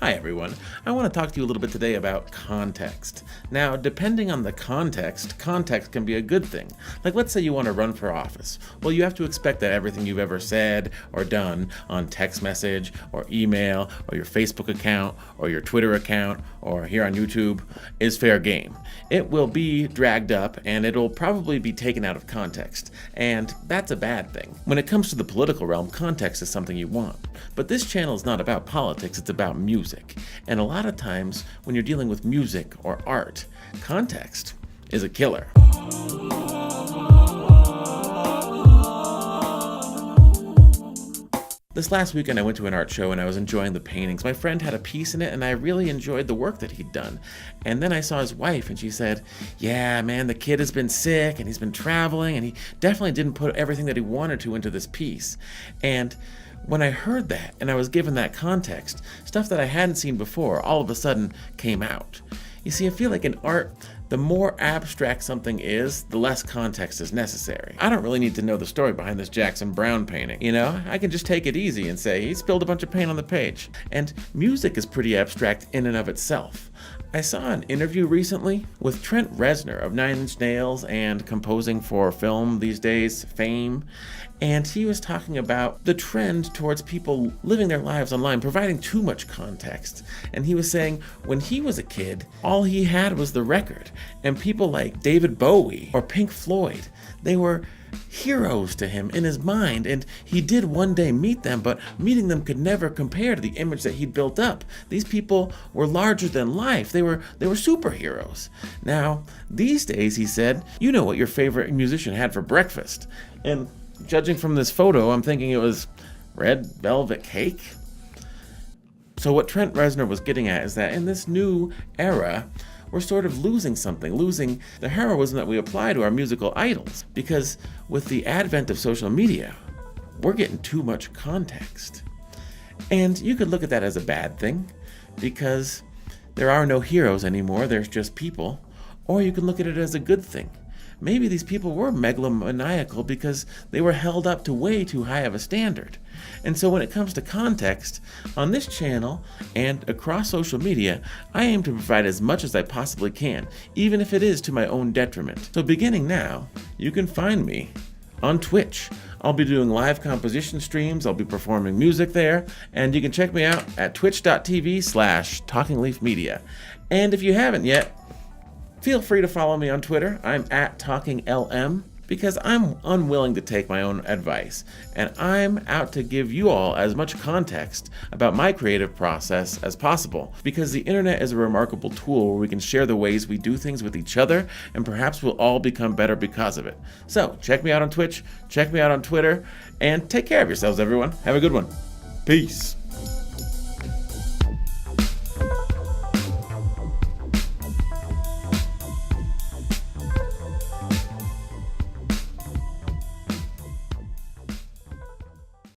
Hi everyone. I want to talk to you a little bit today about context. Now, depending on the context can be a good thing. Like let's say you want to run for office. Well, you have to expect that everything you've ever said or done on text message or email or your Facebook account or your Twitter account or here on YouTube is fair game. It will be dragged up and it'll probably be taken out of context. And that's a bad thing. When it comes to the political realm, context is something you want. But this channel is not about politics, it's about music. And a lot of times when you're dealing with music or art, context is a killer. This last weekend I went to an art show and I was enjoying the paintings. My friend had a piece in it and I really enjoyed the work that he'd done. And then I saw his wife and she said, yeah, man, the kid has been sick and he's been traveling and he definitely didn't put everything that he wanted to into this piece. And when I heard that and I was given that context, stuff that I hadn't seen before all of a sudden came out. You see, I feel like in art, the more abstract something is, the less context is necessary. I don't really need to know the story behind this Jackson Browne painting. You know, I can just take it easy and say, he spilled a bunch of paint on the page. And music is pretty abstract in and of itself. I saw an interview recently with Trent Reznor of Nine Inch Nails and composing for film these days, Fame. And he was talking about the trend towards people living their lives online, providing too much context. And he was saying when he was a kid, all he had was the record. And people like David Bowie or Pink Floyd, they were heroes to him in his mind, and he did one day meet them, but meeting them could never compare to the image that he'd built up. These people were larger than life. They were superheroes. Now, these days, he said, you know what your favorite musician had for breakfast. And judging from this photo, I'm thinking it was red velvet cake. So what Trent Reznor was getting at is that in this new era, we're sort of losing something, losing the heroism that we apply to our musical idols. Because with the advent of social media, we're getting too much context. And you could look at that as a bad thing, because there are no heroes anymore, there's just people. Or you can look at it as a good thing. Maybe these people were megalomaniacal because they were held up to way too high of a standard. And so when it comes to context, on this channel and across social media, I aim to provide as much as I possibly can, even if it is to my own detriment. So beginning now, you can find me on Twitch. I'll be doing live composition streams, I'll be performing music there, and you can check me out at twitch.tv/TalkingLeafMedia. And if you haven't yet, feel free to follow me on Twitter. I'm at TalkingLM because I'm unwilling to take my own advice. And I'm out to give you all as much context about my creative process as possible, because the internet is a remarkable tool where we can share the ways we do things with each other, and perhaps we'll all become better because of it. So check me out on Twitch, check me out on Twitter, and take care of yourselves, everyone. Have a good one. Peace.